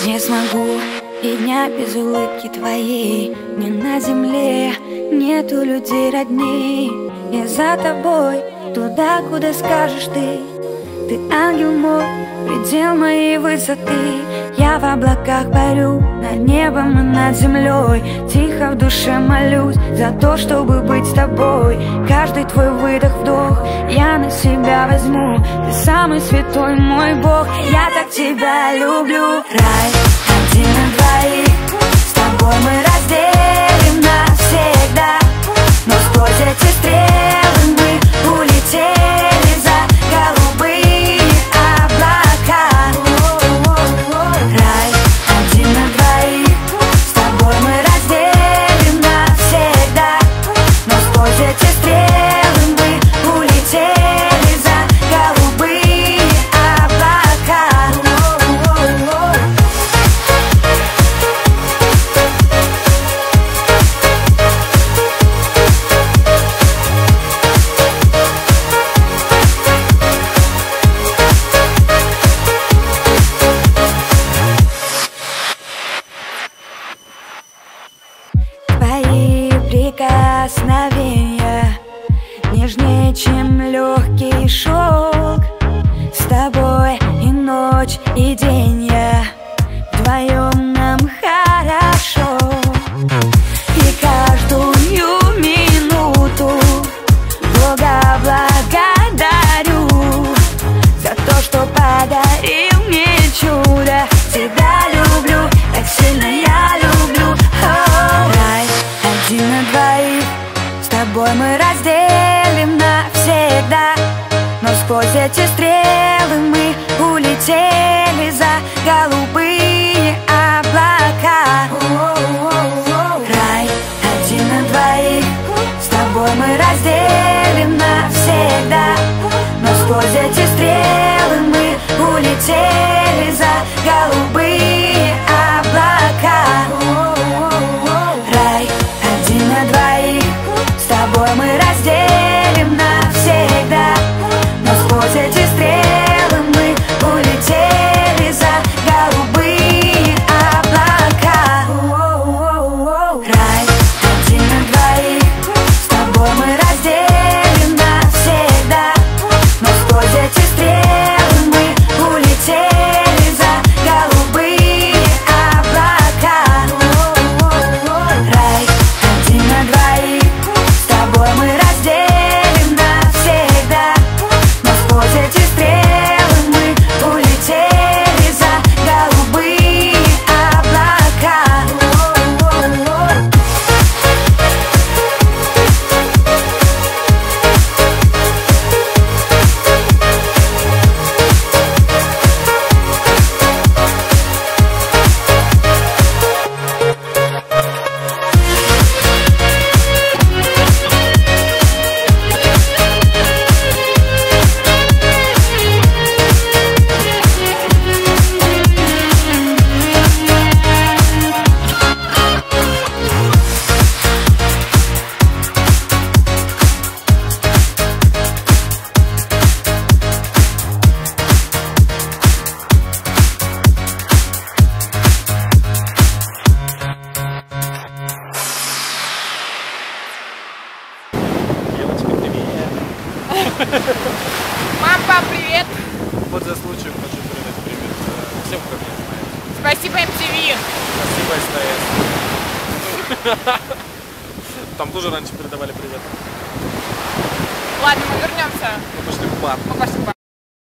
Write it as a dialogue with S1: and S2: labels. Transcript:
S1: Не смогу и дня без улыбки твоей. Мне на земле нету людей родней. Я за тобой туда, куда скажешь ты. Ты ангел мой, предел моей высоты. Я в облаках парю, над небом и над землей. Тихо в душе молюсь за то, чтобы быть с тобой. Каждый твой выдох-вдох я на себя возьму. Ты самый святой мой Бог, я так тебя люблю. Рай один на двоих, с тобой мы разделим навсегда. Но сквозь эти стрелы мы улетели за голубые облака. Рай один на двоих, с тобой мы разделим навсегда. Но сквозь эти стрелы мы улетели за голубые облака. Твои прикосновения нежнее, чем легкий шелк. С тобой и ночь, и день я, вдвоем нам хорошо. И каждую минуту Бога благодарю за то, что подарил мне чудо. Тебя люблю, так сильно я люблю. Рай один на двоих, с тобой мы разделим навсегда. Но сквозь эти стрелы мы улетели за голубые облака. Рай один на двоих, с тобой мы разделим навсегда. Но сквозь эти стрелы мы улетели за голубые облака. Рай один на двоих, с тобой мы разделим навсегда. Но сквозь эти стрелы мы улетели за голубые облака. Рай один на двоих, с тобой мы разделим навсегда. Но сквозь эти стрелы мы улетели за голубые облака. Рай один на двоих, с тобой мы разделим навсегда. Но сквозь эти стрелы мы улетели за голубые облака.
S2: Мам, пап, привет!
S3: Вот за случаем хочу передать привет всем, кто меня знает.
S2: Спасибо, MTV!
S3: Спасибо, СТС. Там тоже раньше передавали привет.
S2: Ладно, мы вернемся.
S3: Мы пошли в бар.
S2: Мы пошли в бар.